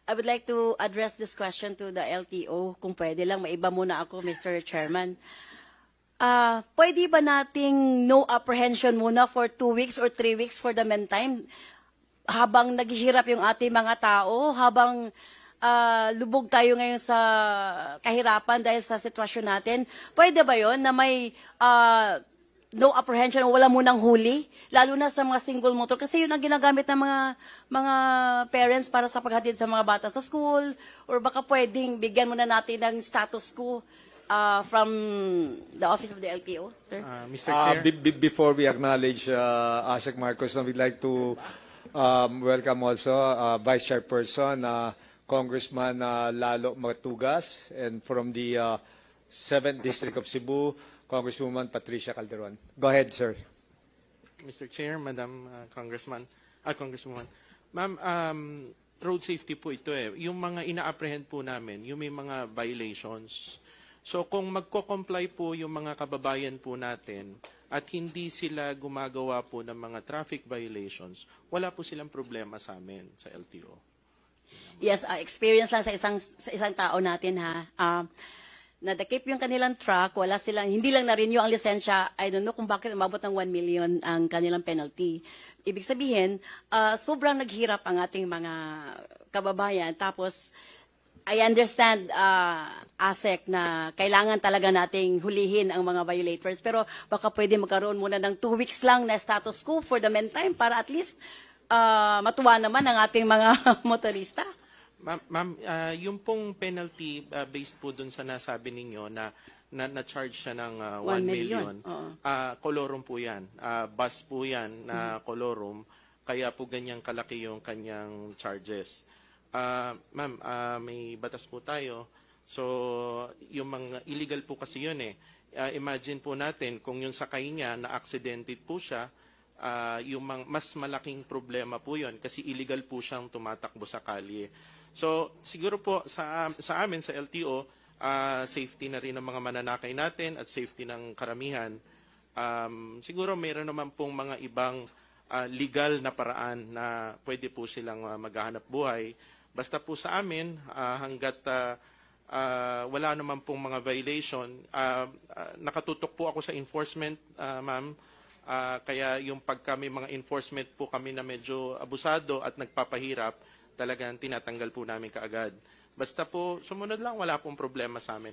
I would like to address this question to the LTO. Kung pwede lang, maiba muna ako, Mr. Chairman. Pwede ba nating no apprehension muna for 2 weeks or 3 weeks for the meantime? Habang naghihirap yung ating mga tao, habang lubog tayo ngayon sa kahirapan dahil sa sitwasyon natin, pwede ba yon na may no apprehension, wala munang huli, lalo na sa mga single motor, kasi yun ang ginagamit ng mga parents para sa paghatid sa mga bata sa school, or baka pwedeng bigyan muna natin ng status quo from the office of the LTO, sir? Mr. Chair. Before we acknowledge ASEC Marcos, we'd like to welcome also Vice Chairperson Congressman Lalo Matugas, and from the 7th District of Cebu, Congresswoman Patricia Calderon. Go ahead, sir. Mr. Chair, Madam Congresswoman. Ma'am, road safety po ito eh. Yung mga ina-apprehend po namin, yung may mga violations. So kung magko-comply po yung mga kababayan po natin at hindi sila gumagawa po ng mga traffic violations, wala po silang problema sa amin sa LTO. Yes, experience lang sa isang tao natin, ha. Nadakip yung kanilang truck, wala silang, hindi lang na-renew ang lisensya. I don't know kung bakit umabot ng 1 million ang kanilang penalty. Ibig sabihin, sobrang naghirap ang ating mga kababayan. Tapos, I understand, ASEC, na kailangan talaga nating hulihin ang mga violators. Pero baka pwede magkaroon muna ng 2 weeks lang na status quo for the meantime para at least matuwa naman ang ating mga motorista. Ma'am, yung pong penalty based po dun sa nasabi ninyo na-charge siya ng 1 million. Kolorum po yan. Bus po yan na kolorum. Kaya po ganyang kalaki yung kanyang charges. Ma'am, may batas po tayo. So, yung mga illegal po kasi yun eh. Imagine po natin kung yung sakay niya na-accidented po siya, yung mas malaking problema po yun kasi illegal po siyang tumatakbo sa kalye. So, siguro po sa amin, sa LTO, safety na rin ng mga mananakay natin at safety ng karamihan. Siguro mayroon naman pong mga ibang legal na paraan na pwede po silang maghahanap buhay. Basta po sa amin, hanggat wala naman pong mga violation, nakatutok po ako sa enforcement, ma'am. Kaya yung pagka may mga enforcement po kami na medyo abusado at nagpapahirap, talagang tinatanggal po namin kaagad. Basta po, sumunod lang, wala pong problema sa amin.